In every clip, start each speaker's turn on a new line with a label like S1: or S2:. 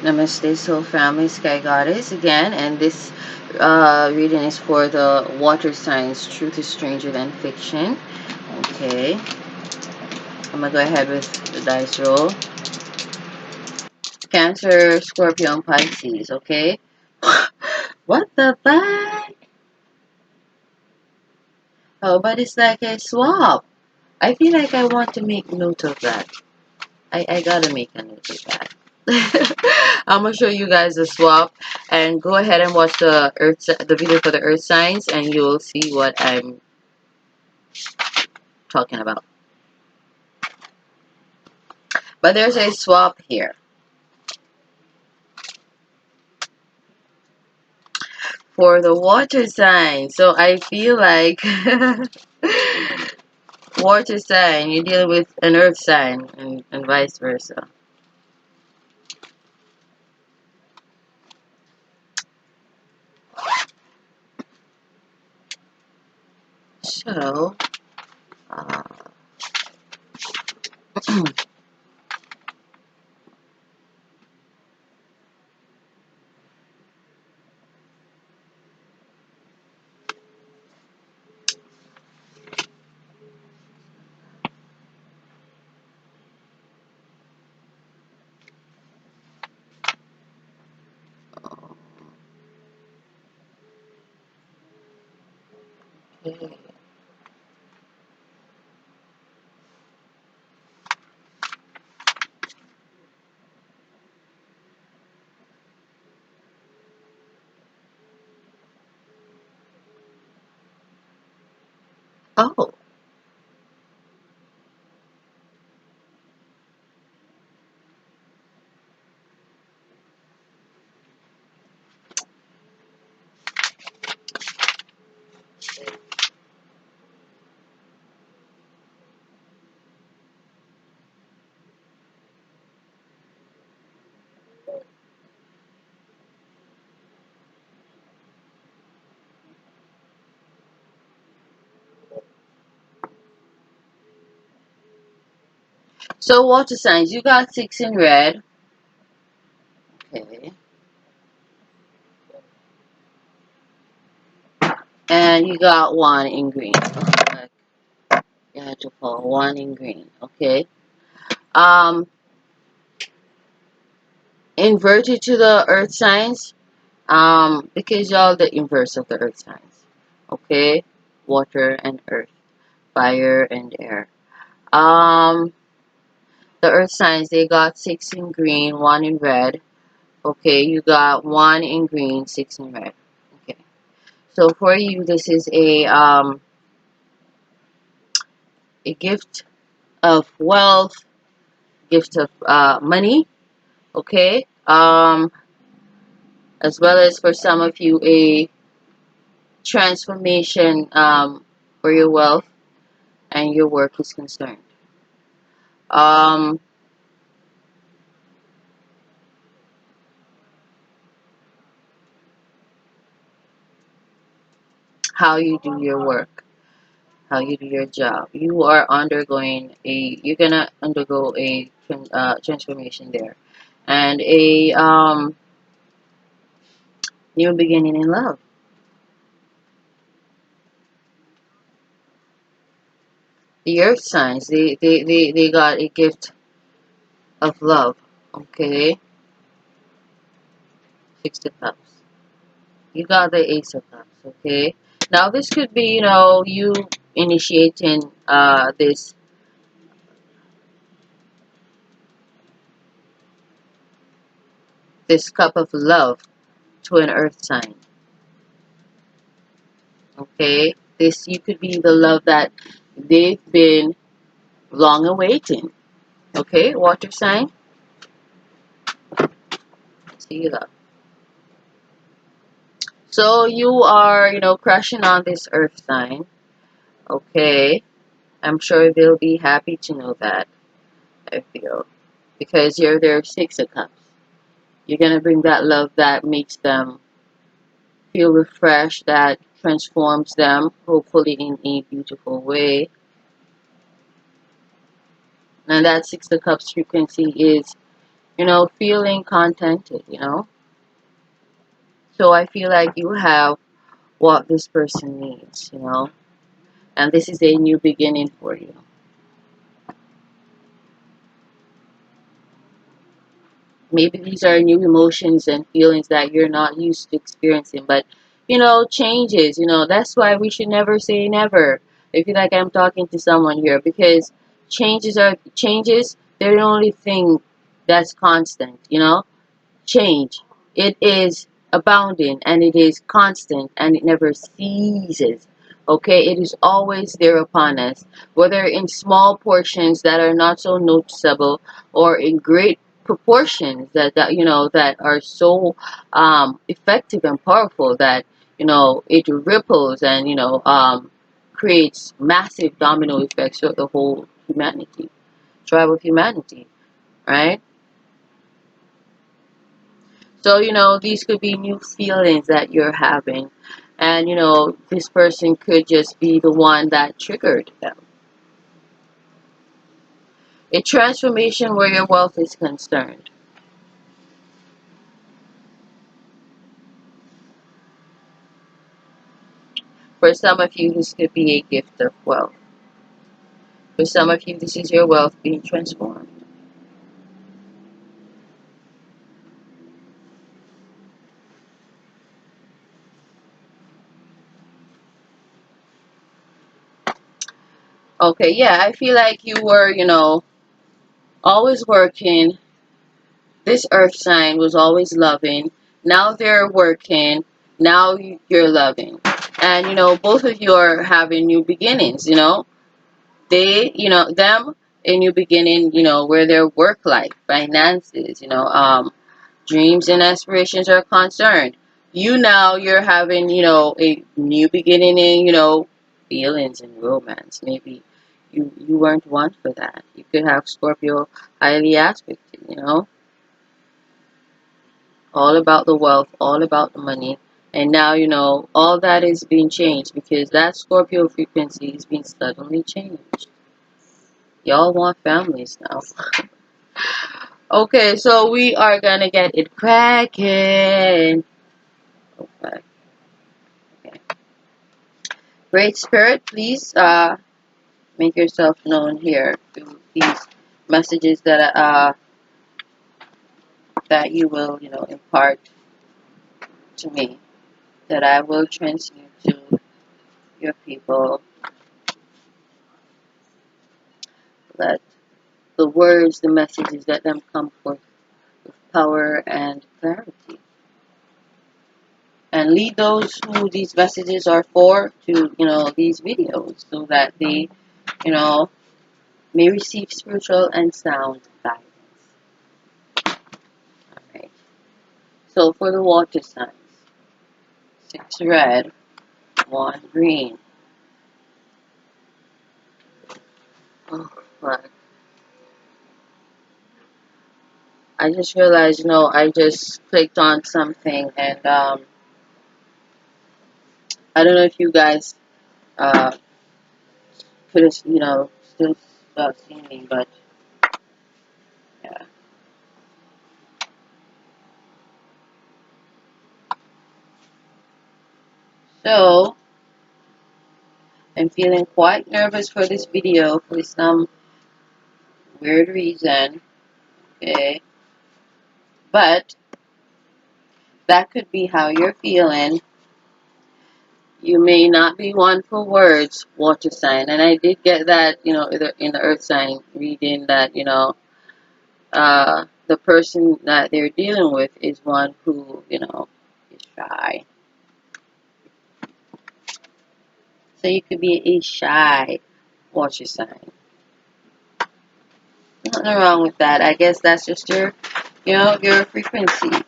S1: Namaste, Soul Family, Sky Goddess again, and this reading is for the water signs. Truth is stranger than fiction. Okay, I'm gonna go ahead with the dice roll. Cancer, Scorpio, and Pisces. Okay, what the fuck? Oh, but it's like a swap. I feel like I want to make note of that. I gotta make a note of that. I'm gonna show you guys the swap, and go ahead and watch the video for the earth signs, and you'll see what I'm talking about. But there's a swap here for the water sign. So I feel like water sign, you deal with an earth sign, and vice versa. So, uh, okay. Oh, so water signs, you got 6 in red. Okay. And you got 1 in green. Okay. You had to pull 1 in green. Okay. Um, Inverted to the earth signs. Because y'all the inverse of the earth signs. Okay. Water and earth. Fire and air. Um, the earth signs, they got 6 in green, 1 in red. Okay. You got 1 in green, 6 in red. Okay. So for you, this is a gift of wealth, gift of money. Okay. As well as for some of you, a transformation for your wealth and your work is concerned. Um, how you do your work, how you do your job. You are undergoing you're gonna undergo a transformation there, and a new beginning in love. The earth signs, they got a gift of love. Okay, 6 of cups. You got the ace of cups. Okay, now this could be, you initiating this cup of love to an earth sign. Okay, this, you could be the love that they've been long awaiting. Okay, water sign, see you love. So you are, crushing on this earth sign. Okay, I'm sure they'll be happy to know that. I feel, because you're their 6 of cups. You're gonna bring that love that makes them feel refreshed, that transforms them, hopefully in a beautiful way. And that 6 of cups frequency is feeling contented. So I feel like you have what this person needs. And this is a new beginning for you. Maybe these are new emotions and feelings that you're not used to experiencing, but changes. That's why we should never say never. I feel like I'm talking to someone here because changes, they're the only thing that's constant. Change. It is abounding and it is constant and it never ceases. Okay, it is always there upon us, whether in small portions that are not so noticeable or in great proportions that are so effective and powerful that it ripples and creates massive domino effects throughout the whole humanity, tribe of humanity, right? So, these could be new feelings that you're having. And, this person could just be the one that triggered them. A transformation where your wealth is concerned. For some of you, this could be a gift of wealth. For some of you, this is your wealth being transformed. Okay, yeah, I feel like you were, always working. This earth sign was always loving. Now they're working. Now you're loving. And, both of you are having new beginnings. Them, a new beginning, where their work life, finances, dreams and aspirations are concerned. You're having, a new beginning in, feelings and romance. Maybe you weren't one for that. You could have Scorpio highly aspected. All about the wealth, all about the money. And now, all that is being changed because that Scorpio frequency is being suddenly changed. Y'all want families now. Okay, so we are gonna get it cracking. Okay. Okay. Great Spirit, please make yourself known here through these messages that you will, impart to me, that I will transmute to your people. Let the words, the messages, let them come forth with power and clarity. And lead those who these messages are for to, these videos so that they, you know, may receive spiritual and sound guidance. Alright. So for the water signs, 6 red, 1 green. Oh, fuck. I just realized, I just clicked on something and I don't know if you guys uh, could have, still seen me, but yeah. So, I'm feeling quite nervous for this video for some weird reason, okay? But that could be how you're feeling. You may not be one for words, water sign. And I did get that, in the earth sign reading that, the person that they're dealing with is one who, is shy. So you could be a shy water sign. Nothing wrong with that. I guess that's just your frequency.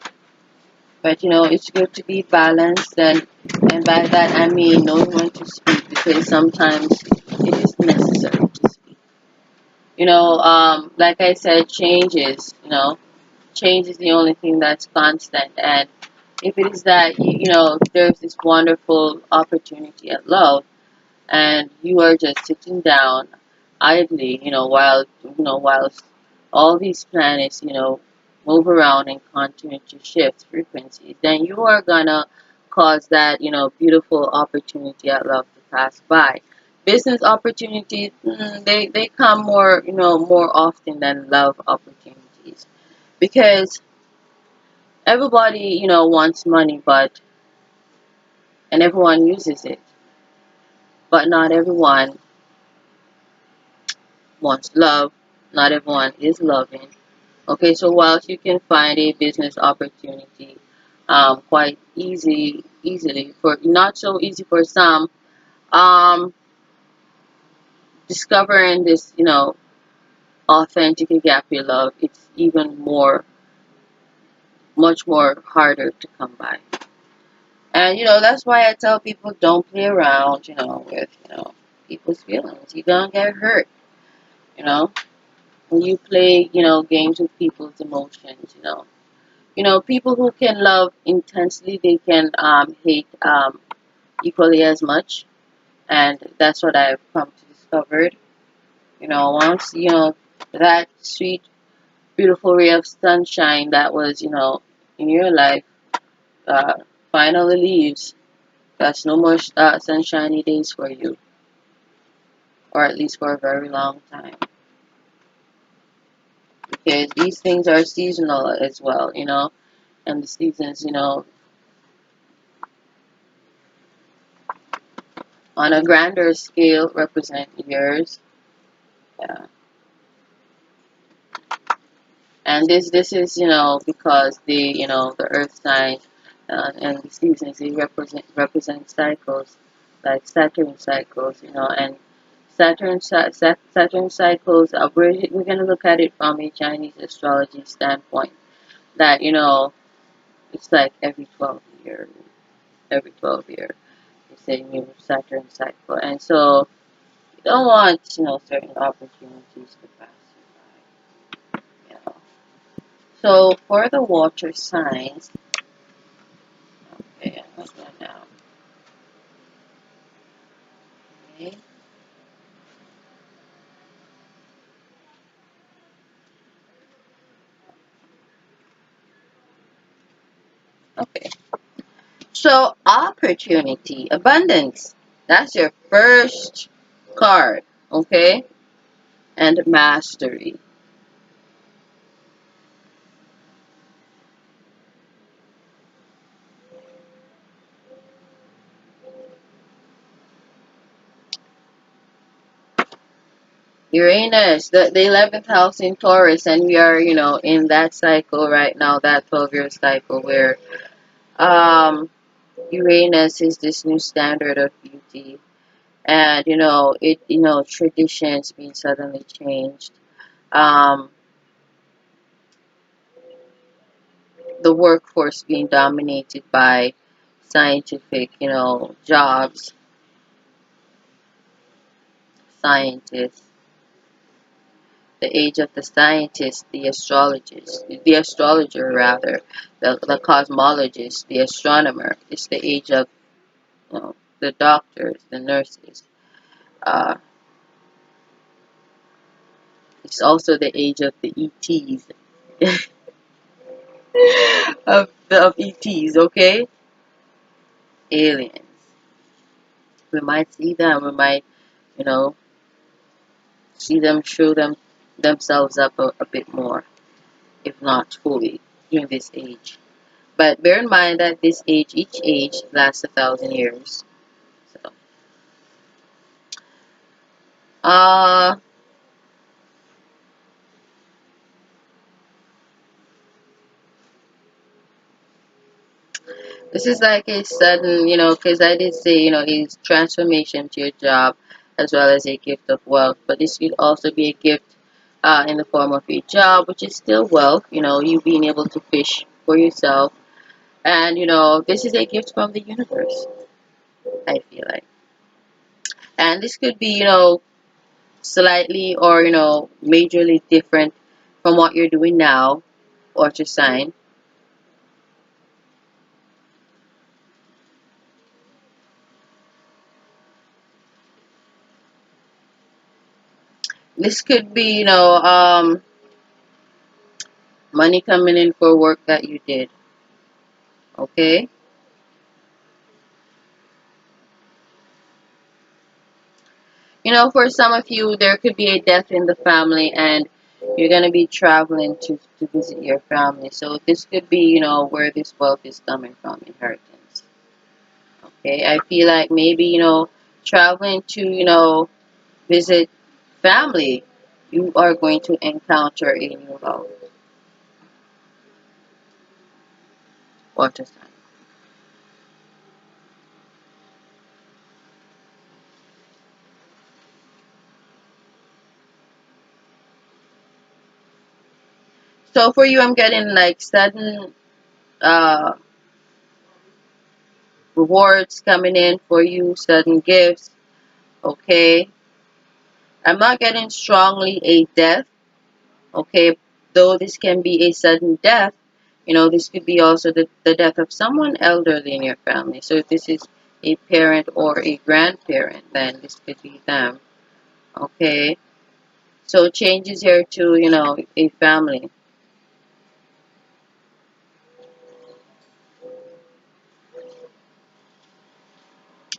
S1: But it's good to be balanced, and by that I mean knowing when to speak because sometimes it is necessary to speak. Like I said, change is the only thing that's constant. And if it is that there's this wonderful opportunity at love, and you are just sitting down idly, while all these planets, move around and continue to shift frequencies, then you are gonna cause that, beautiful opportunity at love to pass by. Business opportunities, they come more, more often than love opportunities, because everybody, wants money, and everyone uses it, but not everyone wants love. Not everyone is loving. Okay, so whilst you can find a business opportunity quite easily, for not so easy for some, um, discovering this, authentic agape love, it's even much more harder to come by. And that's why I tell people, don't play around, with people's feelings. You're gonna get hurt, you know. When you play, games with people's emotions, people who can love intensely, they can hate equally as much, and that's what I've come to discover. Once that sweet, beautiful ray of sunshine that was in your life uh, finally leaves, that's no more sunshiny days for you, or at least for a very long time, because these things are seasonal as well, and the seasons, on a grander scale represent years. Yeah. And this is because the earth sign and the seasons, they represent cycles, like Saturn cycles, and Saturn cycles, we're going to look at it from a Chinese astrology standpoint, that it's like every 12 years it's a new Saturn cycle, and so you don't want certain opportunities to pass you by. So for the water signs, okay, I'm going now. Okay. Okay. So opportunity, abundance. That's your first card. Okay. And mastery. Uranus, the 11th house in Taurus, and we are, in that cycle right now, that 12-year cycle where um Uranus is this new standard of beauty, and traditions being suddenly changed. Um, the workforce being dominated by scientific, jobs, scientists, the age of the scientist, the astrologist, the astrologer rather, the cosmologist, the astronomer. It's the age of the doctors, the nurses. Uh, it's also the age of the ETs, of ETs, okay? Aliens. We might see them. We might, you know, see them show themselves up a bit more, if not fully, during this age. But bear in mind that each age lasts 1,000 years. So, uh, this is like a sudden, because I did say, a transformation to your job as well as a gift of wealth. But this could also be a gift in the form of a job, which is still wealth, you being able to fish for yourself. And, this is a gift from the universe, I feel like. And this could be, slightly or, majorly different from what you're doing now, or to sign. This could be, Money coming in for work that you did. Okay? You know, for some of you, there could be a death in the family and you're going to be traveling to visit your family. So this could be, you know, where this wealth is coming from, inheritance. Okay? I feel like maybe, you know, traveling to, you know, visit family, you are going to encounter a new love. Water sign. So for you, I'm getting like sudden uh, rewards coming in for you, sudden gifts. Okay, I'm not getting strongly a death. Okay, though this can be a sudden death, you know, this could be also the death of someone elderly in your family. So if this is a parent or a grandparent, then this could be them. Okay, so changes here to, you know, a family.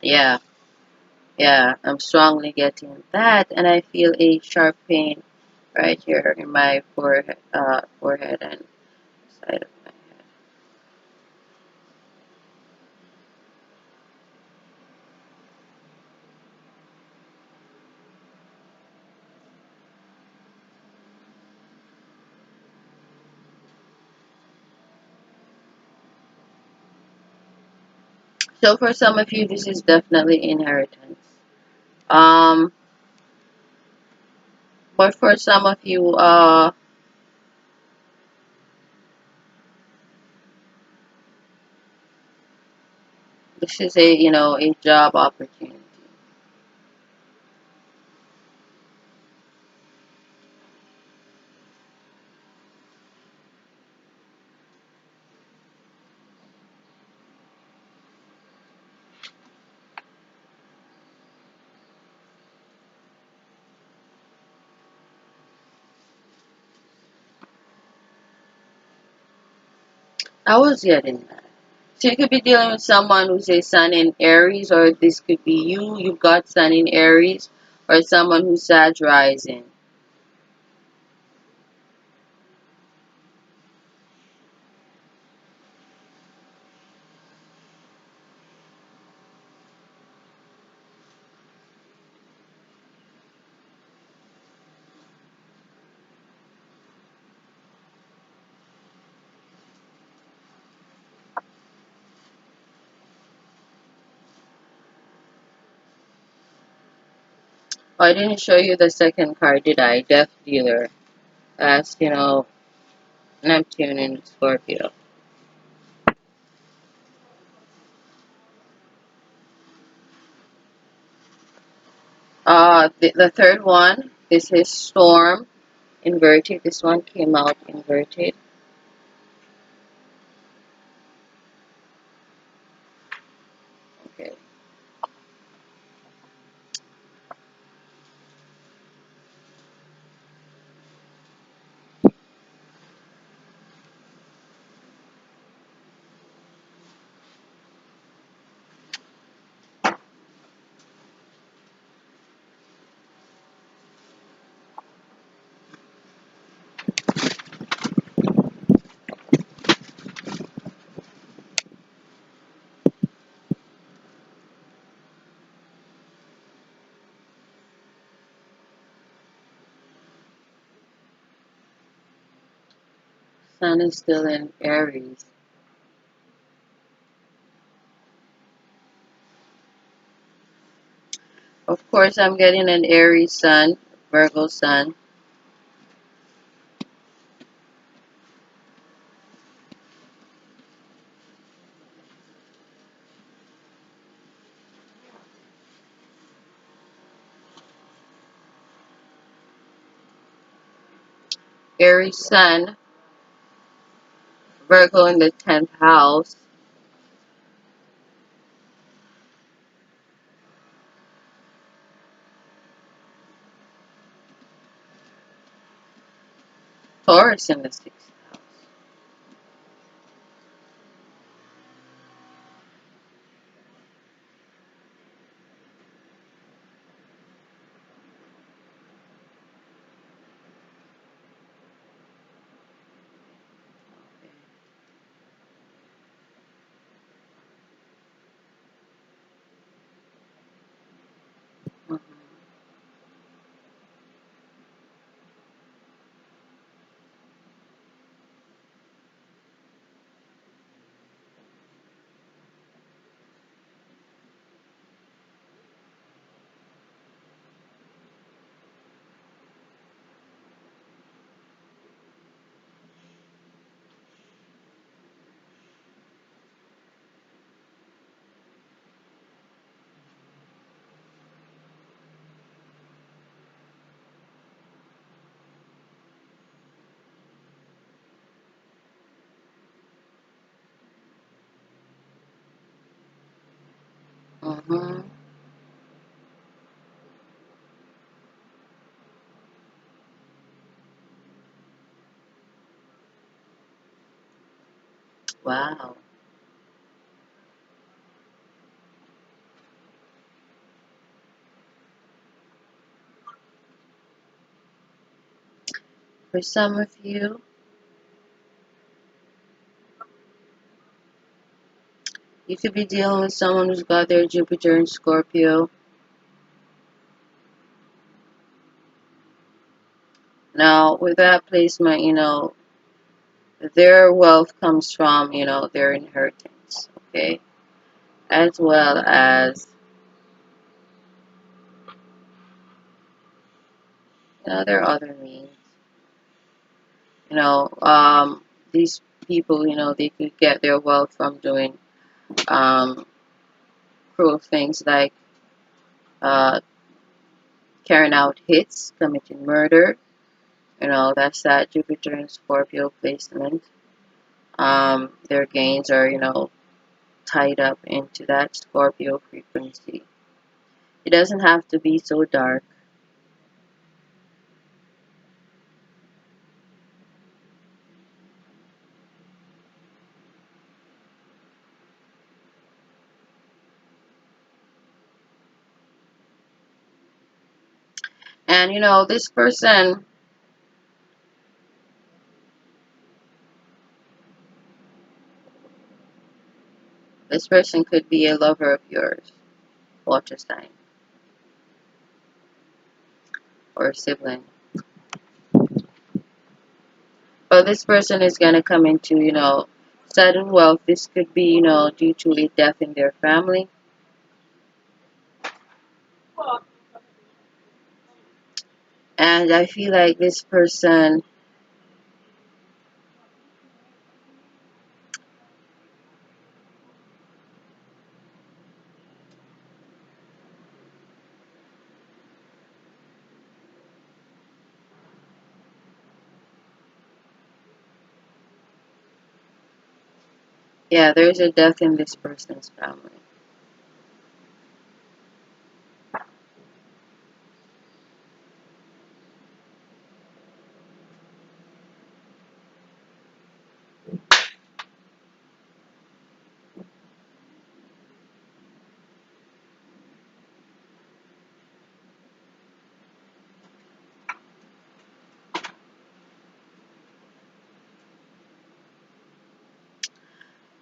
S1: Yeah, yeah, I'm strongly getting that, and I feel a sharp pain right here in my forehead and side of my head. So for some of you, this is definitely inheritance. Um, but for some of you, this is a, you know, a job opportunity. I was getting that. So you could be dealing with someone who's a sun in Aries, or this could be you. You've got sun in Aries, or someone who's Sag rising. Oh, I didn't show you the second card, did I? Death dealer. That's, you know, Neptune and Scorpio. The third one, this is Storm, inverted. This one came out inverted. Okay. Sun is still in Aries. Of course, I'm getting an Aries Sun, Virgo Sun, Aries Sun, Virgo in the 10th house, Taurus in the 6th. Wow. For some of you, you could be dealing with someone who's got their Jupiter in Scorpio. Now, with that placement, their wealth comes from, their inheritance, okay? As well as, there are other means. You know, these people, they could get their wealth from doing um, cruel things like uh, carrying out hits, committing murder. That's that Jupiter and Scorpio placement. Their gains are, tied up into that Scorpio frequency. It doesn't have to be so dark. And this person could be a lover of yours, water sign, or a sibling. But this person is gonna come into, sudden wealth. This could be, due to a death in their family. And I feel like this person, yeah, there's a death in this person's family.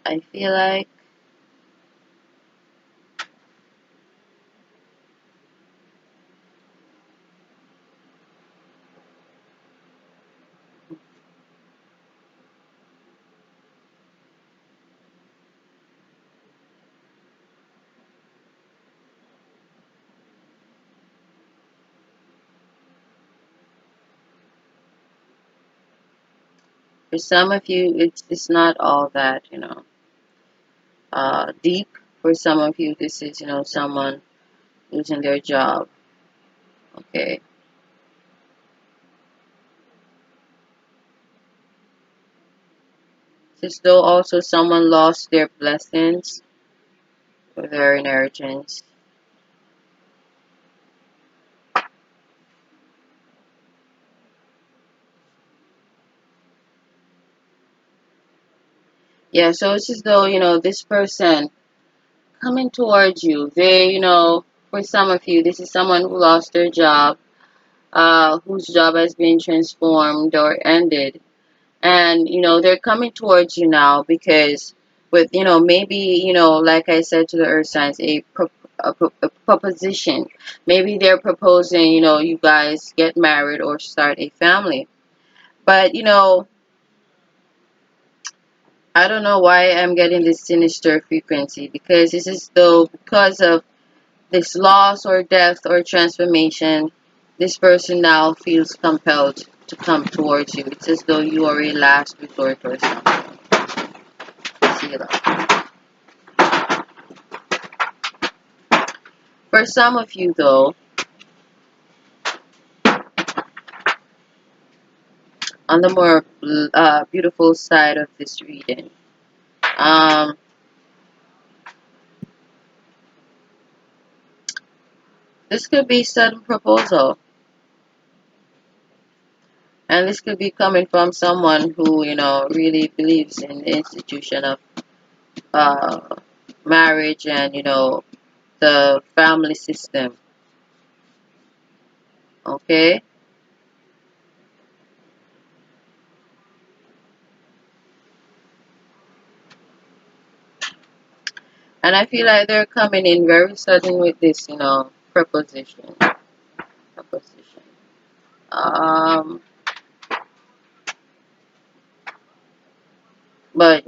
S1: I feel like for some of you, it's not all that, deep. For some of you, this is, someone losing their job. Okay. It's as though also someone lost their blessings or their inheritance. Yeah, so it's as though, this person coming towards you, for some of you, this is someone who lost their job, whose job has been transformed or ended. And, they're coming towards you now because with, maybe, like I said to the earth signs, a proposition. Maybe they're proposing, you guys get married or start a family. But, I don't know why I'm getting this sinister frequency because it's as though because of this loss or death or transformation, this person now feels compelled to come towards you. It's as though you are a last resort or something. Sila. For some of you, though, on the more beautiful side of this reading, um, this could be sudden proposal. And this could be coming from someone who, really believes in the institution of uh, marriage and, the family system. Okay? And I feel like they're coming in very sudden with this, preposition. Preposition. Um, but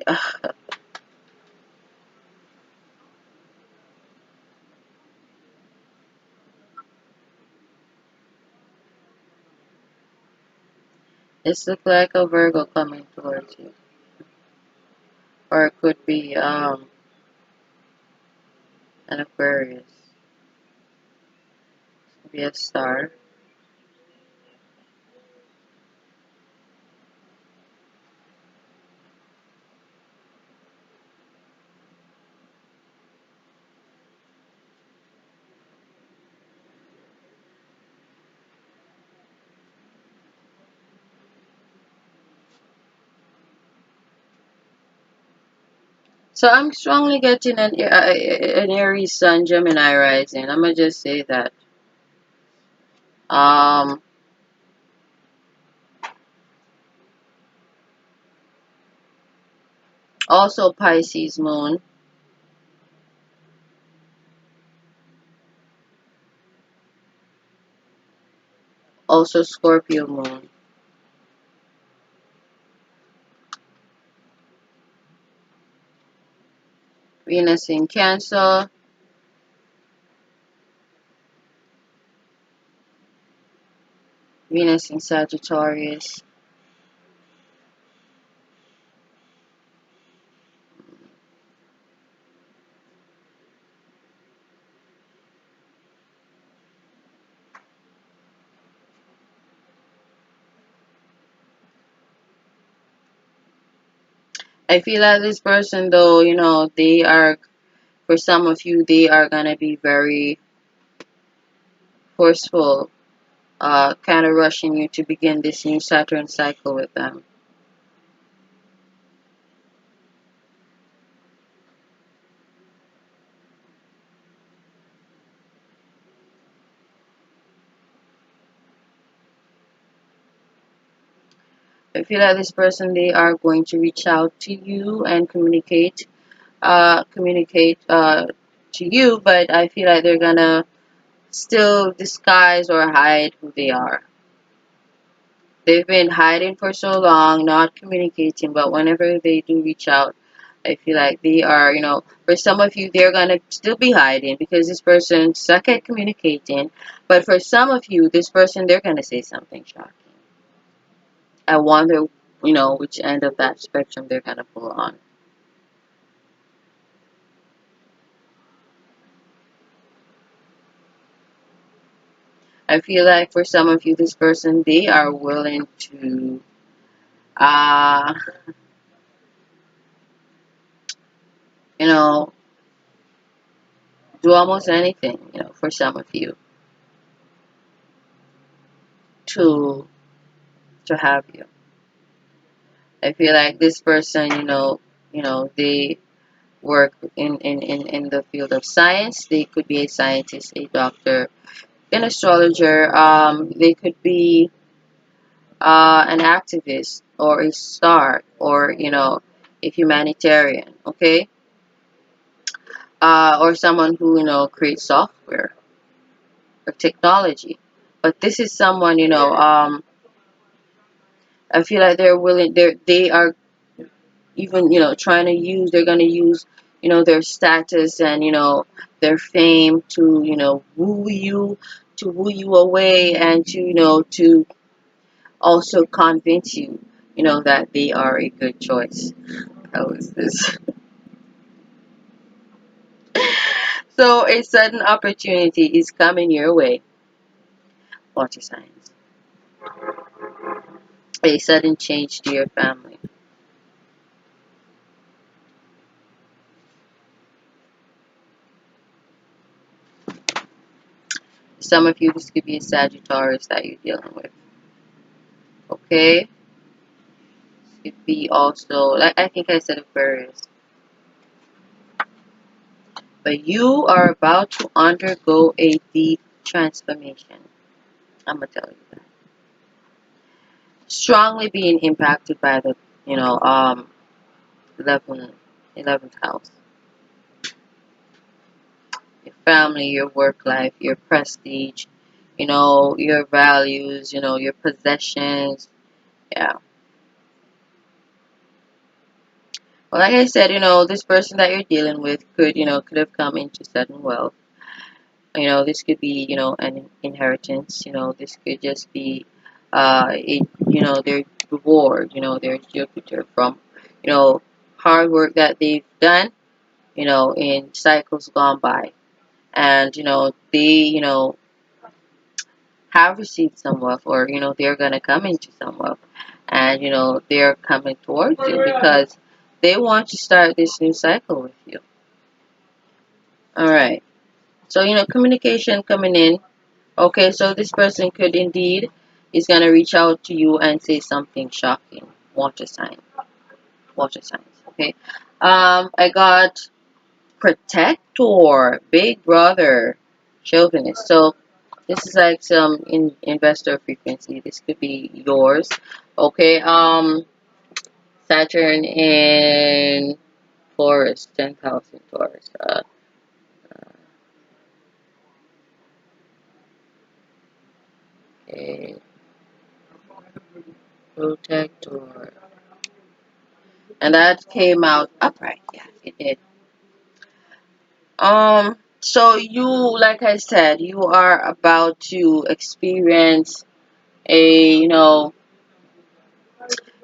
S1: it's look like a Virgo coming towards you. Or it could be an Aquarius. It could be a star. So I'm strongly getting an Aries Sun Gemini rising. I'm gonna just say that. Um, Also Pisces Moon, also Scorpio Moon, Venus in Cancer, Venus in Sagittarius. I feel like this person, though, they are, for some of you, they are gonna be very forceful, kind of rushing you to begin this new Saturn cycle with them. I feel like this person, they are going to reach out to you and communicate to you, but I feel like they're gonna still disguise or hide who they are. They've been hiding for so long, not communicating, but whenever they do reach out, I feel like they are, for some of you, they're gonna still be hiding because this person suck at communicating. But for some of you, this person, they're gonna say something shocking. I wonder, which end of that spectrum they're gonna pull on. I feel like for some of you, this person, they are willing to, uh, you know, do almost anything, for some of you to have you. I feel like this person, they work in the field of science. They could be a scientist, a doctor, an astrologer. They could be an activist or a star or, a humanitarian, okay? Or someone who, creates software or technology. But this is someone, I feel like they are even trying to use they're going to use their status and their fame to woo you away and to to also convince you that they are a good choice. How is this? So a sudden opportunity is coming your way, water signs. A sudden change to your family. Some of you, this could be a Sagittarius that you're dealing with. Okay. Okay, could be also, like I think I said Aquarius, but you are about to undergo a deep transformation. I'm gonna tell you that. Strongly being impacted by the, you know, 11, 11th house. Your family, your work life, your prestige, your values, your possessions. Yeah. Well, like I said, this person that you're dealing with could have come into sudden wealth. This could be, an inheritance. This could just be, their reward. Their Jupiter from, you know, hard work that they've done, in cycles gone by, and they, have received some wealth, or they're gonna come into some wealth, and they're coming towards you because they want to start this new cycle with you. All right. So communication coming in. Okay, so this person could indeed is gonna reach out to you and say something shocking. Water sign. Water signs. Okay. I got protector, big brother, chauvinist. So this is like some investor frequency. This could be yours. Okay. Saturn in Taurus, 10,000 Taurus. Okay. Protector. And that came out upright. Yeah, it did. So you, like I said, you are about to experience a,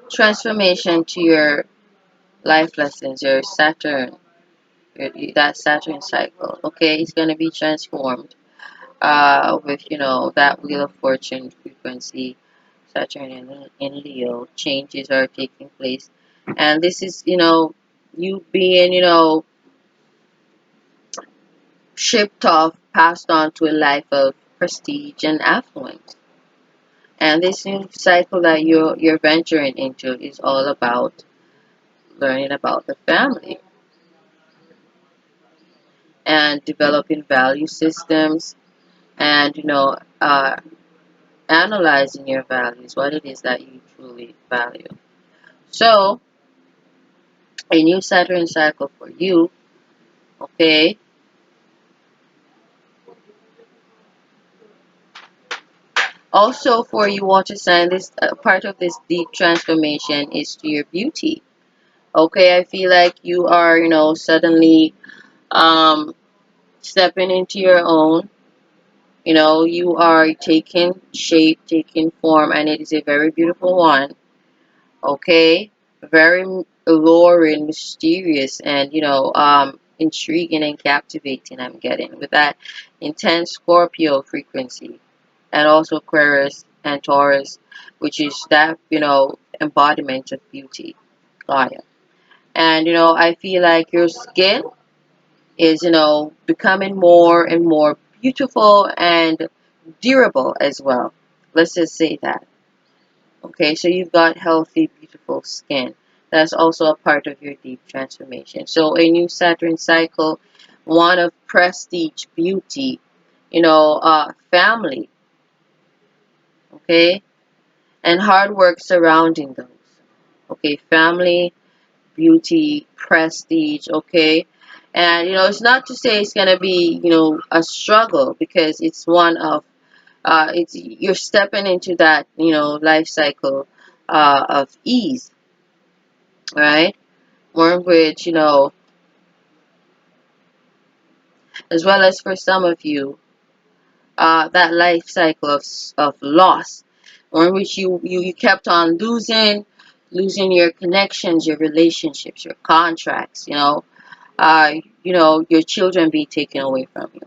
S1: transformation to your life lessons, your Saturn, that Saturn cycle. Okay, it's gonna be transformed. With that Wheel of Fortune frequency, Saturn in Leo, changes are taking place, and this is you being shipped off, passed on to a life of prestige and affluence. And this new cycle that you're venturing into is all about learning about the family and developing value systems, and analyzing your values, what it is that you truly value. So a new Saturn cycle for you. Okay. Also for you water sign, this part of this deep transformation is to your beauty. Okay, I feel like you are, suddenly um stepping into your own. You are taking shape, taking form, and it is a very beautiful one. Okay, very alluring, mysterious, and intriguing and captivating. I'm getting with that intense Scorpio frequency, and also Aquarius and Taurus, which is that embodiment of beauty, Gaia. And I feel like your skin is becoming more and more beautiful and durable as well. Let's just say that. Okay, so you've got healthy, beautiful skin. That's also a part of your deep transformation. So a new Saturn cycle, one of prestige, beauty, family, okay, and hard work surrounding those. Okay, family, beauty, prestige, okay. And it's not to say it's gonna be a struggle, because it's one of it's you're stepping into that life cycle of ease, right? More in which as well as for some of you, that life cycle of loss, or in which you kept on losing your connections, your relationships, your contracts, your children be taken away from you.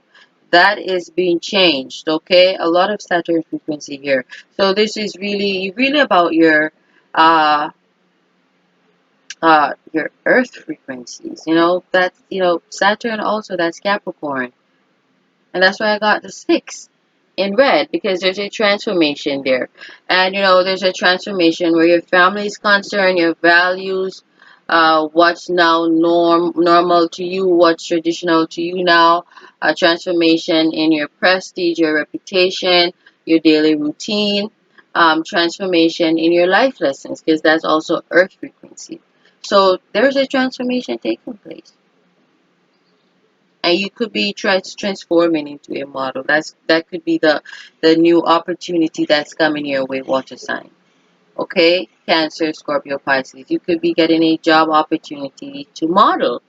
S1: That is being changed, okay? A lot of Saturn frequency here. So this is really about uh your earth frequencies. That's Saturn also, that's Capricorn. And that's why I got the 6. in red because there's a transformation there. And there's a transformation where your family is concerned, your values, what's now normal to you, what's traditional to you now, a transformation in your prestige, your reputation, your daily routine, transformation in your life lessons, because that's also earth frequency. So there's a transformation taking place, and you could be transforming into a model. That could be the new opportunity that's coming your way, water sign. Okay, Cancer, Scorpio, Pisces. You could be getting a job opportunity to model,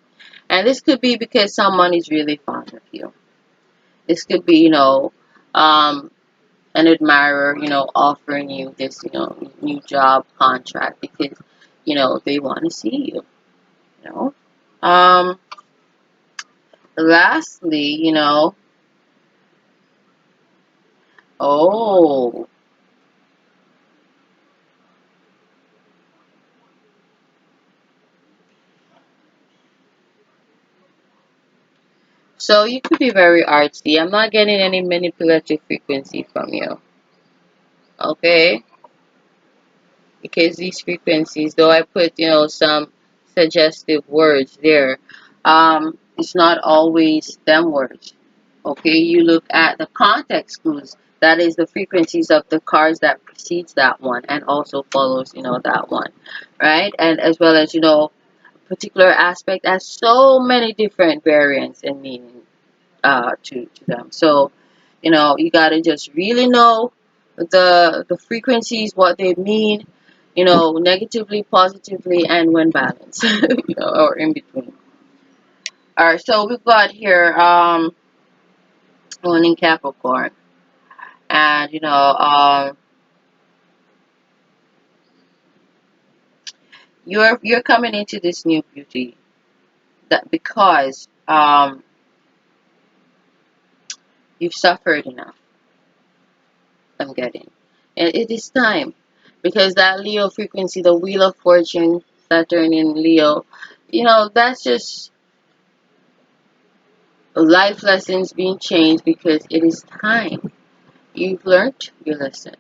S1: and this could be because someone is really fond of you. This could be, um, an admirer, offering you this, new job contract because, they want to see you. You know. Um, Lastly, oh. So you could be very artsy. I'm not getting any manipulative frequency from you. Okay? Because these frequencies, though I put, some suggestive words there, it's not always them words. Okay? You look at the context clues. That is the frequencies of the cards that precedes that one and also follows, that one. Right? And as well as, particular aspect has so many different variants and meanings to them. So, you gotta just really know the frequencies, what they mean, negatively, positively, and when balanced, or in between. All right, so we've got here Moon in Capricorn, and you're coming into this new beauty that because you've suffered enough. I'm getting. And it is time. Because that Leo frequency, the Wheel of Fortune, Saturn in Leo, that's just life lessons being changed because it is time. You've learned your lesson,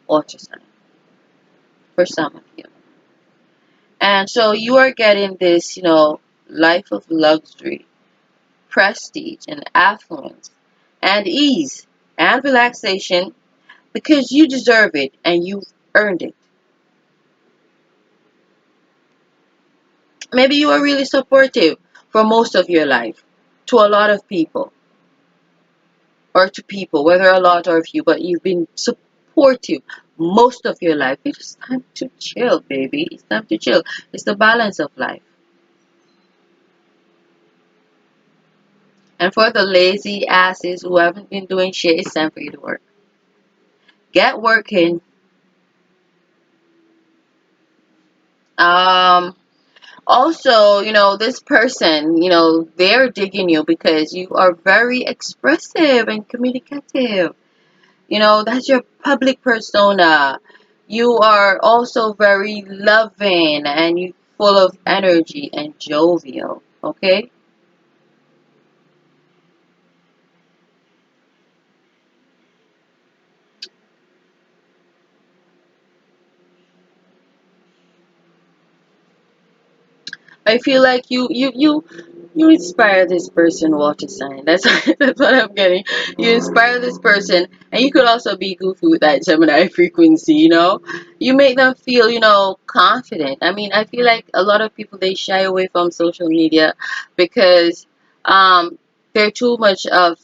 S1: water sign, for some of you. And so you are getting this, life of luxury, prestige, and affluence, and ease, and relaxation because you deserve it and you've earned it. Maybe you are really supportive for most of your life to a lot of people or to people, whether a lot or a few, but you've been supportive most of your life. It's time to chill, baby. It's time to chill. It's the balance of life. And for the lazy asses who haven't been doing shit, it's time for you to work. Get working. Um, Also, this person, they're digging you because you are very expressive and communicative. That's your public persona. You are also very loving and you full of energy and jovial. Okay? I feel like you inspire this person, water sign. That's that's what I'm getting. You inspire this person, and you could also be goofy with that Gemini frequency. You make them feel confident. I mean, I feel like a lot of people they shy away from social media because they're too much of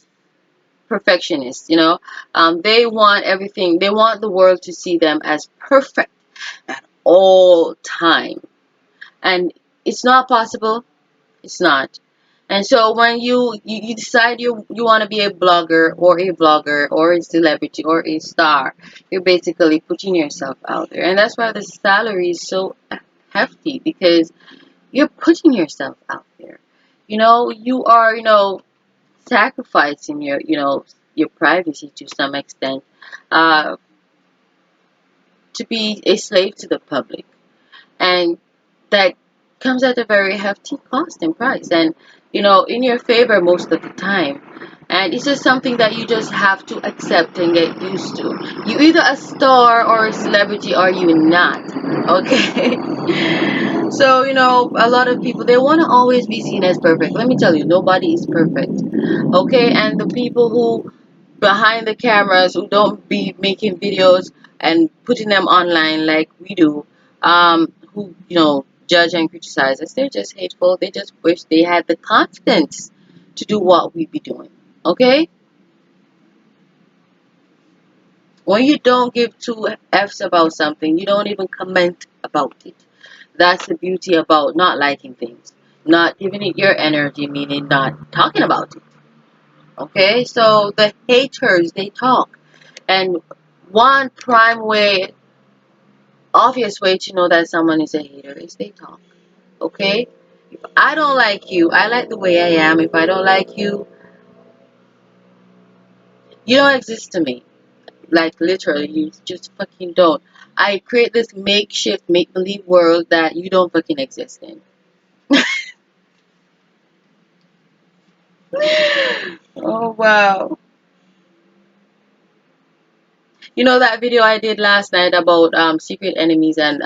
S1: perfectionists. They want everything. They want the world to see them as perfect at all time, and it's not possible. It's not. And so when you decide you want to be a blogger or a vlogger or a celebrity or a star, you're basically putting yourself out there. And that's why the salary is so hefty because you're putting yourself out there. You are, sacrificing your privacy to some extent uh, to be a slave to the public. And that comes at a very hefty cost and price and in your favor most of the time, and it's just something that you just have to accept and get used to. You either a star or a celebrity, or you not. Okay. So a lot of people, they want to always be seen as perfect. Let me tell you, nobody is perfect. Okay, and the people who behind the cameras, who don't be making videos and putting them online like we do, who judge and criticize us, they're just hateful. They just wish they had the confidence to do what we be doing. Okay, when you don't give two f's about something, you don't even comment about it. That's the beauty about not liking things, not giving it your energy, meaning not talking about it. Okay, so the haters, they talk. And one prime way, obvious way to know that someone is a hater is they talk. Okay? If I don't like you, I like the way I am. If I don't like you, you don't exist to me. Like literally, you just fucking don't. I create this makeshift, make believe world that you don't fucking exist in. Oh wow. You know that video I did last night about secret enemies and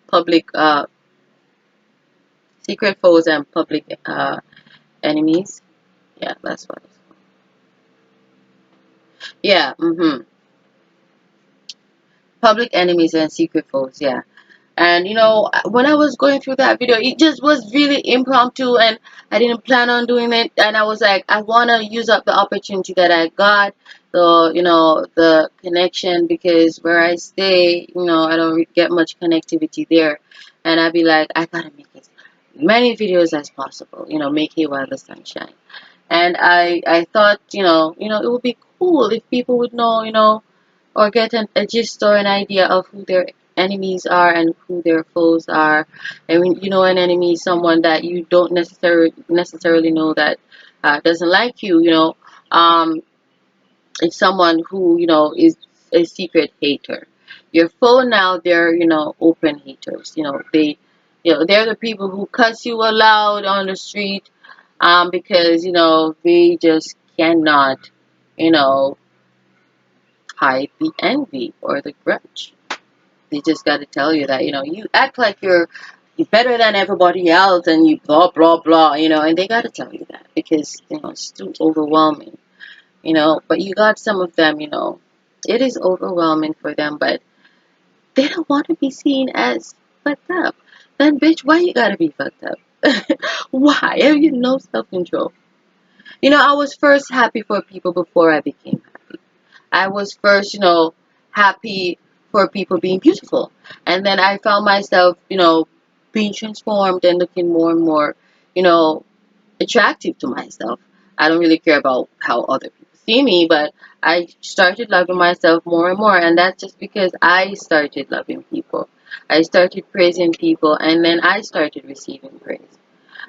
S1: public secret foes and public enemies? Yeah, that's what it's called. Yeah, public enemies and secret foes, yeah. And when I was going through that video, it just was really impromptu, and I didn't plan on doing it. And I was like, I want to use up the opportunity that I got, the connection, because where I stay, I don't get much connectivity there. And I'd be like, I gotta make as many videos as possible, make hay while the sun shines. And I thought, it would be cool if people would know, or get a gist or an idea of who their enemies are and who their foes are. And when an enemy is someone that you don't necessarily know that doesn't like you, it's someone who is a secret hater. Your foe now, they're open haters. They're the people who cuss you aloud on the street, because they just cannot you know hide the envy or the grudge. They just got to tell you that you act like you're better than everybody else, and you blah blah blah, and they got to tell you that because it's too overwhelming. But you got some of them, it is overwhelming for them, but they don't want to be seen as fucked up. Then bitch, why you gotta be fucked up? Why have you no self-control? I was first happy for people before I became happy. I was first, happy for people being beautiful. And then I found myself, being transformed and looking more and more, you know, attractive to myself. I don't really care about how other people see me, but I started loving myself more and more. And that's just because I started loving people. I started praising people, and then I started receiving praise.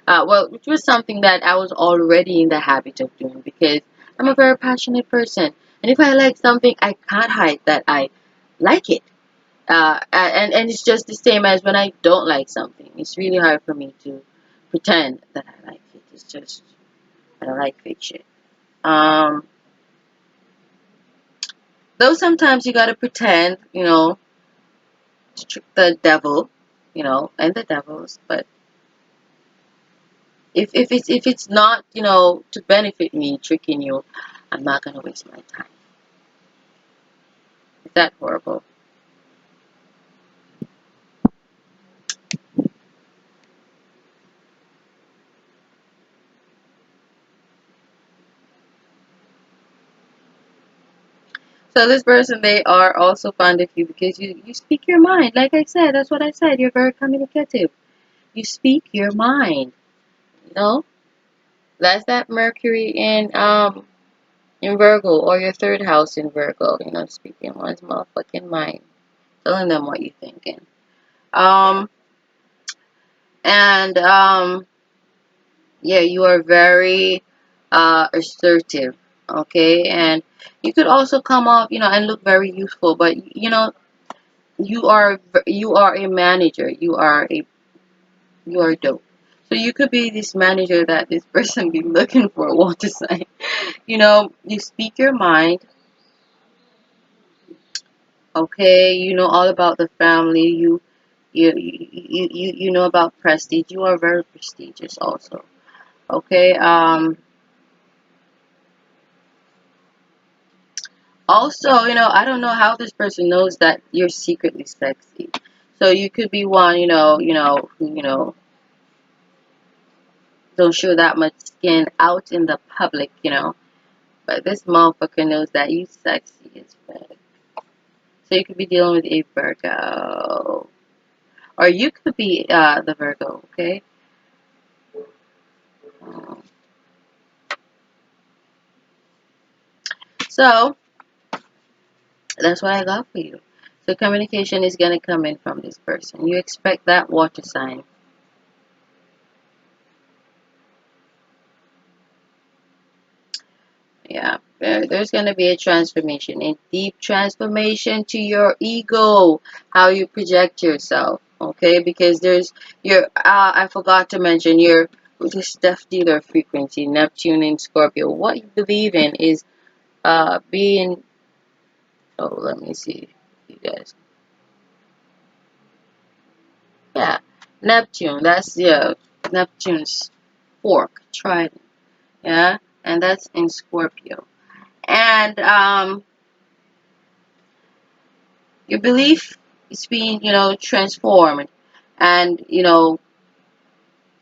S1: Well, which was something that I was already in the habit of doing because I'm a very passionate person. And if I like something, I can't hide that I like it. And it's just the same as when I don't like something. It's really hard for me to pretend that I like it. It's just, I don't like fake shit. Um, though sometimes you gotta pretend, to trick the devil, and the devils. But if it's not, to benefit me, tricking you, I'm not gonna waste my time. Is that horrible? So this person, they are also fond of you because you speak your mind. Like I said, that's what I said. You're very communicative. You speak your mind. You know, that's that Mercury in Virgo, or your third house in Virgo. Speaking one's motherfucking mind, telling them what you're thinking. Um and yeah, you are very assertive. Okay, and you could also come off, and look very youthful, but you are a manager. You are dope. So you could be this manager that this person be looking for a water sign. You speak your mind, okay? You know all about the family. You know about prestige. You are very prestigious also. Okay. Also, I don't know how this person knows that you're secretly sexy. So you could be one, who, don't show that much skin out in the public. But this motherfucker knows that you sexy as fuck. So you could be dealing with a Virgo. Or you could be the Virgo, okay? Um, So that's what I got for you. So communication is gonna come in from this person. You expect that water sign. Yeah, there's going to be a transformation, a deep transformation to your ego, how you project yourself, okay? Because I forgot to mention your this Steph dealer frequency, Neptune in Scorpio. What you believe in is being, oh, let me see, you guys. Yeah, Neptune, that's, yeah, Neptune's fork, trident, yeah, and that's in Scorpio. And, your belief is being, transformed, and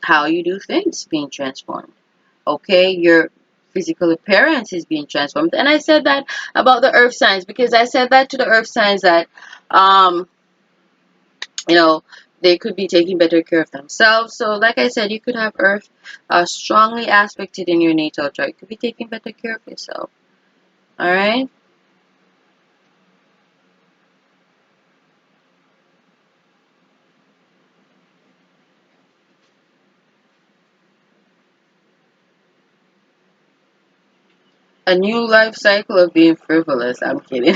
S1: how you do things being transformed. Okay, your physical appearance is being transformed. And I said that about the earth signs because I said that to the earth signs that um you know they could be taking better care of themselves. So like I said, you could have earth strongly aspected in your natal chart. You could be taking better care of yourself. All right. A new life cycle of being frivolous. I'm kidding.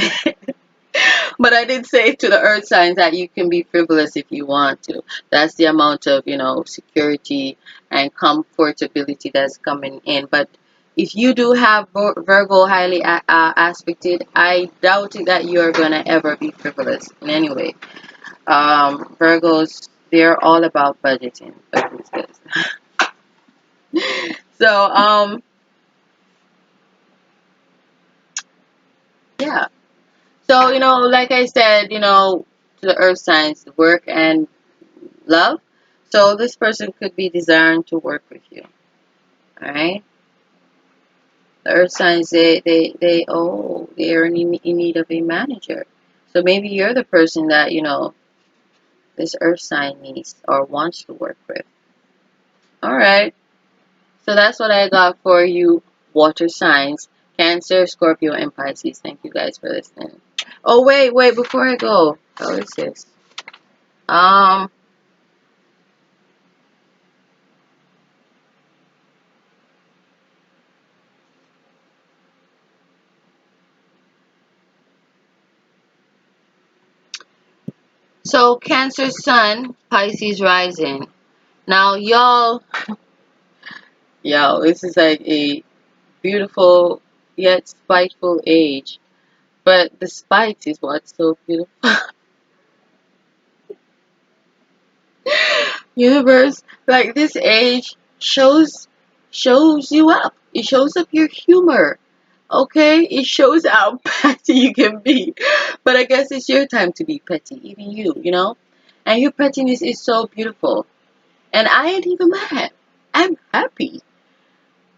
S1: But I did say to the earth signs that you can be frivolous if you want to. That's the amount of, security and comfortability that's coming in. But if you do have Virgo highly aspected, I doubt it that you're going to ever be frivolous in any way. Virgos, they're all about budgeting. But who's this? So, yeah. So, like I said, to the earth signs, work and love. So this person could be desiring to work with you. Alright? The earth signs they're in need of a manager. So maybe you're the person that, this earth sign needs or wants to work with. Alright. So that's what I got for you, water signs. Cancer, Scorpio, and Pisces. Thank you guys for listening. Oh wait, before I go. How is this? Um so Cancer Sun, Pisces rising. Now y'all, yo, this is like a beautiful yet spiteful age. But the spite is what's so beautiful. Universe, like this age shows you up. It shows up your humor. Okay? It shows how petty you can be. But I guess it's your time to be petty, even you. And your pettiness is so beautiful. And I ain't even mad. I'm happy.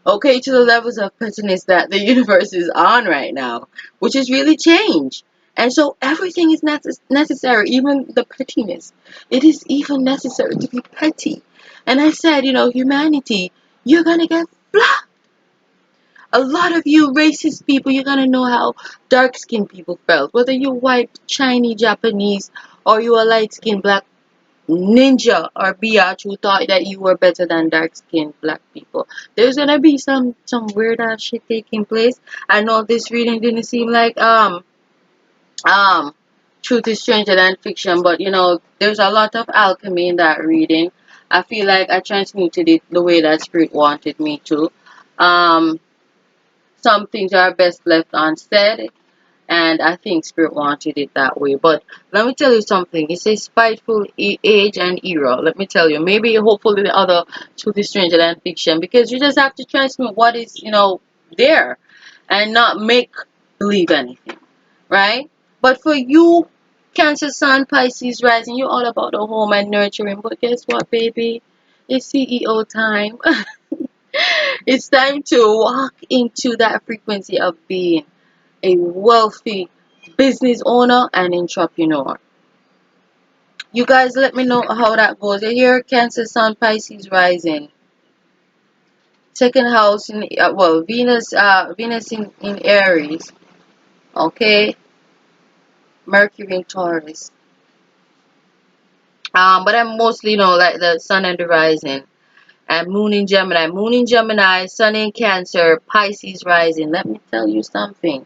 S1: Okay, to the levels of pettiness that the universe is on right now, which is really change. And so everything is necessary, even the pettiness. It is even necessary to be petty. And I said, humanity, you're gonna get flat. A lot of you racist people, you're gonna know how dark skinned people felt. Whether you're white, Chinese, Japanese, or you're a light skinned black ninja or biatch who thought that you were better than dark skinned black people. There's gonna be some weird ass shit taking place. I know this reading didn't seem like um truth is stranger than fiction, but there's a lot of alchemy in that reading. I feel like I transmuted it the way that spirit wanted me to. Um, some things are best left unsaid, and I think spirit wanted it that way. But let me tell you something. It's a spiteful age and era. Let me tell you. Maybe hopefully the other truth is stranger than fiction, because you just have to transmit what is there, and not make believe anything, right? But for you, Cancer Sun, Pisces rising, you're all about the home and nurturing. But guess what, baby? It's CEO time. It's time to walk into that frequency of being a wealthy business owner and entrepreneur. You guys let me know how that goes. Here, Cancer, Sun, Pisces rising. Second house in well, Venus in Aries. Okay, Mercury in Taurus. But I'm mostly like the Sun and the rising. And Moon in Gemini. Moon in Gemini, Sun in Cancer, Pisces rising. Let me tell you something.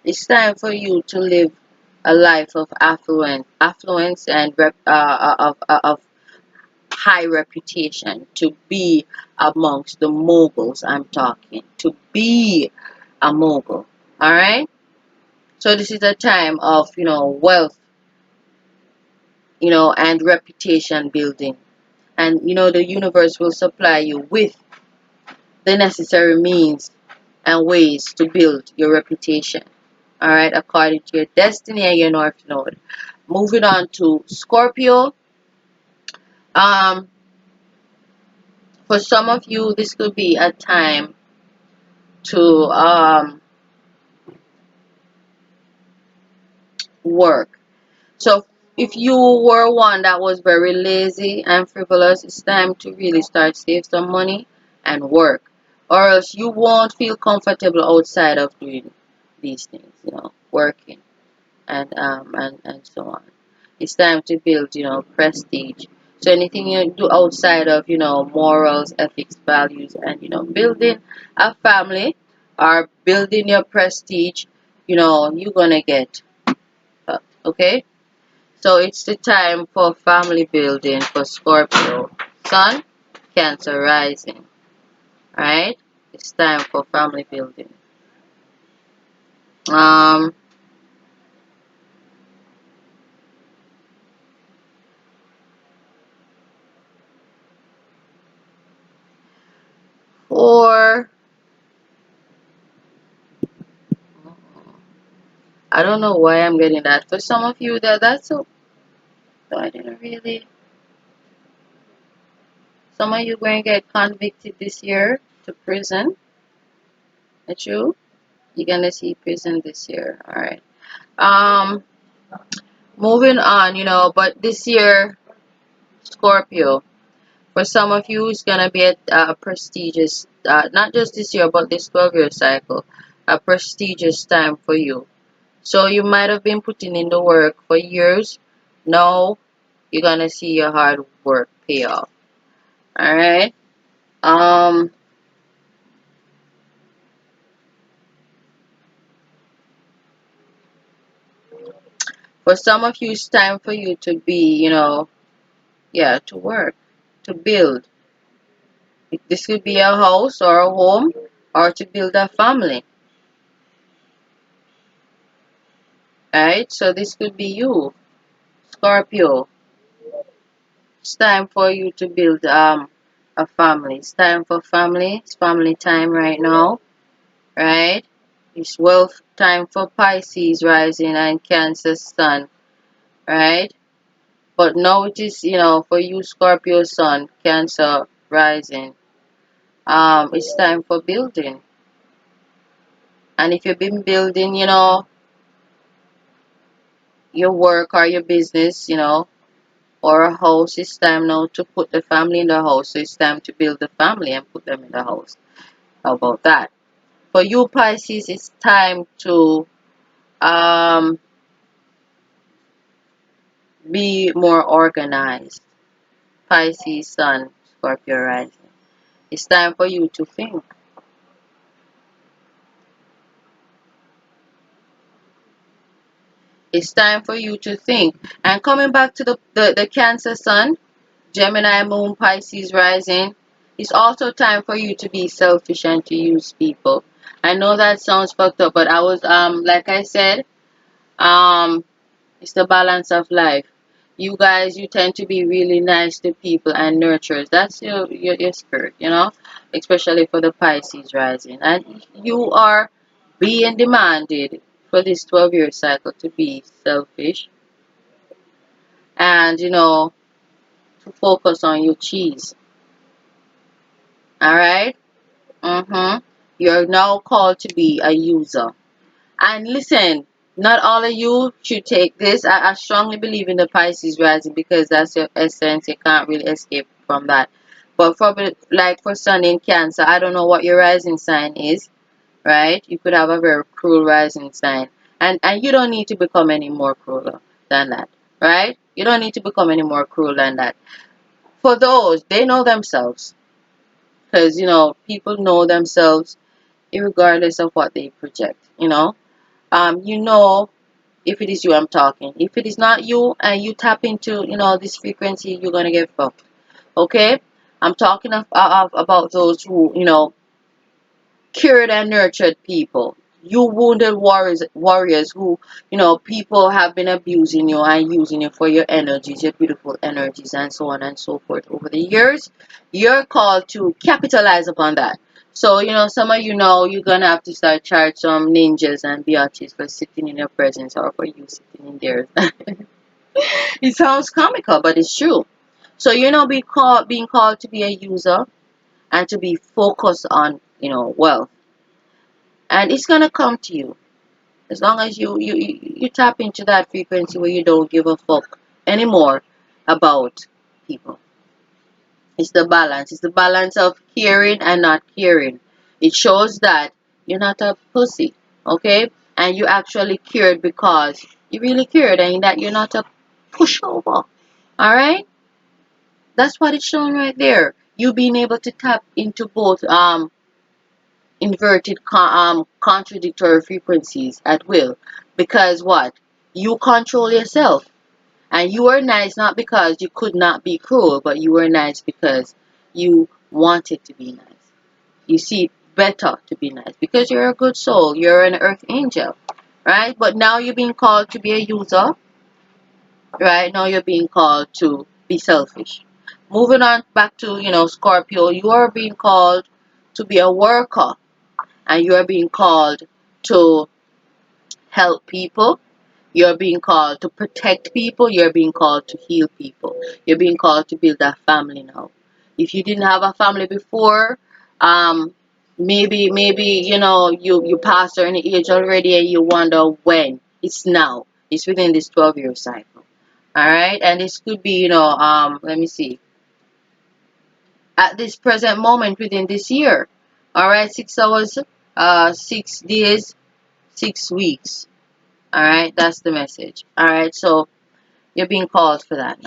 S1: It's time for you to live a life of affluence and of high reputation. To be amongst the moguls, I'm talking. To be a mogul. All right. So this is a time of wealth, and reputation building, and the universe will supply you with the necessary means and ways to build your reputation. All right, according to your destiny and your north node. Moving on to Scorpio. Um, for some of you, this could be a time to work. So if you were one that was very lazy and frivolous, it's time to really start save some money and work, or else you won't feel comfortable outside of doing these things. Working and so on. It's time to build, prestige. So anything you do outside of, morals, ethics, values, and building a family or building your prestige, you're gonna get. Okay. So it's the time for family building for Scorpio, Sun, Cancer rising. Right? It's time for family building. Um, for I don't know why I'm getting that. For some of you, that's so. I didn't really. Some of you going to get convicted this year to prison. That's you. You're gonna see prison this year. All right. Um, moving on. But this year, Scorpio. For some of you, it's gonna be a prestigious. Not just this year, but this 12-year cycle. A prestigious time for you. So you might have been putting in the work for years. Now you're gonna see your hard work pay off. All right. Um, for some of you, it's time for you to be, yeah, to work, to build. This could be a house or a home, or to build a family, right? So this could be you, Scorpio. It's time for you to build a family. It's time for family. It's family time right now, right? It's wealth time for Pisces rising and Cancer sun, right? But now it is, for you Scorpio sun, Cancer rising. It's time for building. And if you've been building, your work or your business, or a house, it's time now to put the family in the house. So it's time to build the family and put them in the house. How about that? For you Pisces, it's time to um be more organized. Pisces sun, Scorpio rising. It's time for you to think. It's time for you to think. And coming back to the Cancer sun, Gemini moon, Pisces rising. It's also time for you to be selfish and to use people. I know that sounds fucked up, but I was like I said, um it's the balance of life. You guys, you tend to be really nice to people and nurturers. That's your spirit, especially for the Pisces rising. And you are being demanded for this 12-year cycle to be selfish and, to focus on your cheese. All right? Mm-hmm. You're now called to be a user. And listen, not all of you should take this. I strongly believe in the Pisces rising because that's your essence. You can't really escape from that. But like for Sun in Cancer, I don't know what your rising sign is, right? You could have a very cruel rising sign. And you don't need to become any more crueler than that, right? You don't need to become any more cruel than that. For those, they know themselves. Because, people know themselves regardless of what they project. You know if it is you I'm talking. If it is not you and you tap into, this frequency, you're gonna get fucked. Okay? I'm talking about those who, cured and nurtured people. You wounded warriors who, people have been abusing you and using you for your energies, your beautiful energies, and so on and so forth over the years. You're called to capitalize upon that. So, some of you know you're gonna have to start charge some ninjas and biatches for sitting in your presence or for you sitting in theirs. It sounds comical, but it's true. So, being called to be a user and to be focused on, wealth, and it's gonna come to you as long as you tap into that frequency where you don't give a fuck anymore about people. It's the balance of caring and not caring. It shows that you're not a pussy, okay, and you actually cared because you really cared, and that you're not a pushover. All right, that's what it's showing right there. You being able to tap into both inverted contradictory frequencies at will, because what, you control yourself, and you were nice not because you could not be cruel, but you were nice because you wanted to be nice. You see it better to be nice because you're a good soul, you're an earth angel, right? But now you're being called to be a user, right? Now you're being called to be selfish. Moving on back to, Scorpio, you are being called to be a worker, and you are being called to help people. You're being called to protect people. You're being called to heal people. You're being called to build a family now. If you didn't have a family before, um, maybe you passed certain age already and you wonder when. It's now. It's within this 12-year cycle. All right, and this could be, let me see, at this present moment within this year. All right, 6 hours, 6 days, 6 weeks. All right, that's the message. All right, so you're being called for that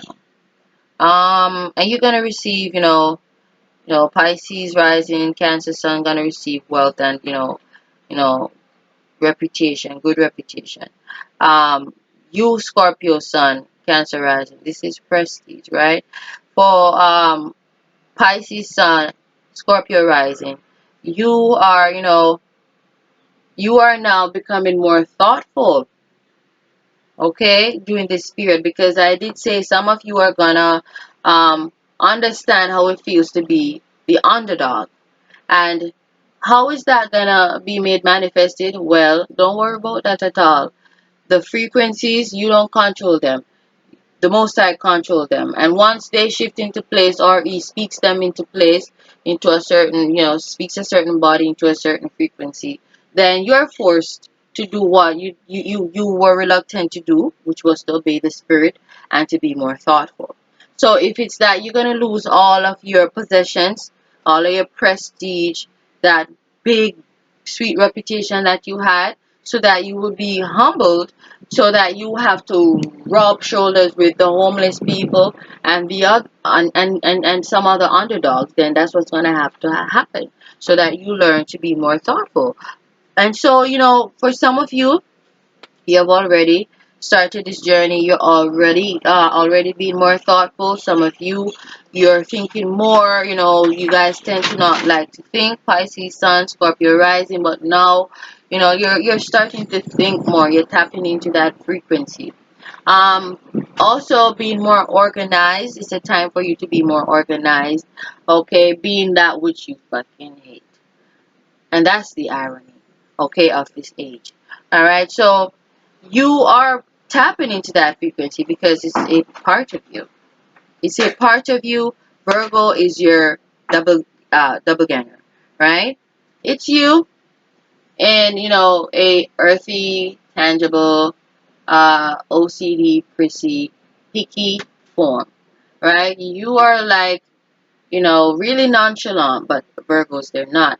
S1: now. And you're gonna receive, Pisces rising, Cancer sun gonna receive wealth and you know, reputation, good reputation. Um, you Scorpio sun, Cancer rising. This is prestige, right? For Pisces sun, Scorpio rising, you are, you are now becoming more thoughtful, okay, during this period, because I did say some of you are gonna understand how it feels to be the underdog. And how is that gonna be made manifested? Well, don't worry about that at all. The frequencies, you don't control them. The Most High control them. And once they shift into place, or He speaks them into place, into a certain, speaks a certain body into a certain frequency, then you're forced to do what you were reluctant to do, which was to obey the Spirit and to be more thoughtful. So if it's that you're going to lose all of your possessions, all of your prestige, that big, sweet reputation that you had, so that you will be humbled, so that you have to rub shoulders with the homeless people and the other and some other underdogs, then that's what's going to have to happen, so that you learn to be more thoughtful. And so, for some of you, you have already started this journey, you're already being more thoughtful. Some of you, you're thinking more. You guys tend to not like to think. Pisces Sun, Scorpio rising, but now, you're starting to think more. You're tapping into that frequency. Um, Also being more organized. It's a time for you to be more organized. Okay, being that which you fucking hate. And that's the irony, okay, of this age. All right, so you are tapping into that frequency because it's a part of you. It's a part of you. Virgo is your double ganger, right? It's you in, a earthy, tangible, OCD, prissy, picky form, right? You are like, really nonchalant, but Virgos, they're not,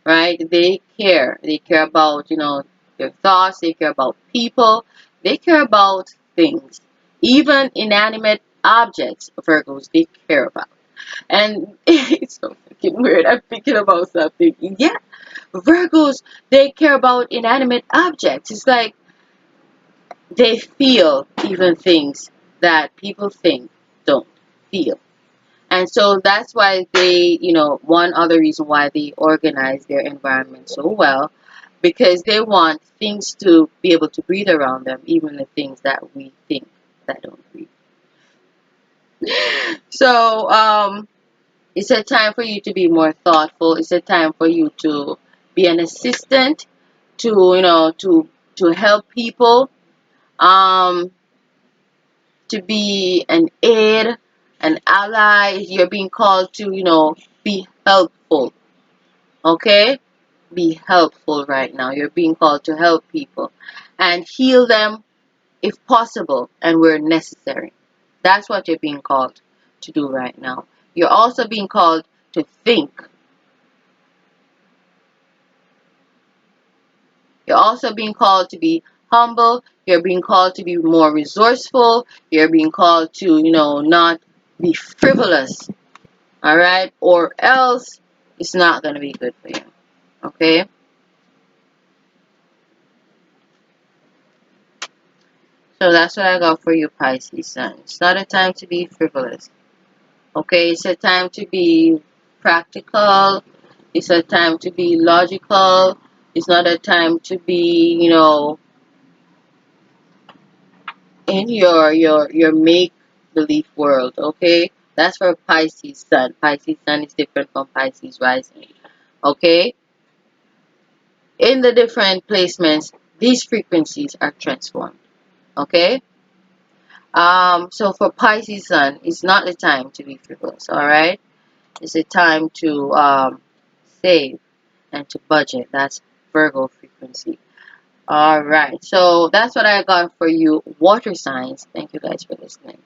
S1: right? They care. They care about, their thoughts. They care about people. They care about things. Even inanimate objects, Virgos, they care about. And it's so freaking weird. I'm thinking about something. Yeah, Virgos, they care about inanimate objects. It's like they feel even things that people think don't feel. And so that's why one other reason why they organize their environment so well, because they want things to be able to breathe around them, even the things that we think that don't breathe. So, it's a time for you to be more thoughtful. It's a time for you to be an assistant, to, to help people, um, to be an aid, an ally. You're being called to, be helpful. Okay? Be helpful right now. You're being called to help people and heal them if possible and where necessary. That's what you're being called to do right now. You're also being called to think. You're also being called to be humble. You're being called to be more resourceful. You're being called to, not be frivolous. All right? Or else it's not going to be good for you. Okay? So that's what I got for you, Pisces Sun. It's not a time to be frivolous. Okay? It's a time to be practical. It's a time to be logical. It's not a time to be, in your make believe world. Okay, that's for Pisces Sun. Pisces Sun is different from Pisces Rising. Okay, in the different placements, these frequencies are transformed. Okay, so for Pisces Sun, it's not the time to be frivolous. All right, it's a time to save and to budget. That's Virgo frequency. All right, so that's what I got for you, water signs. Thank you guys for listening.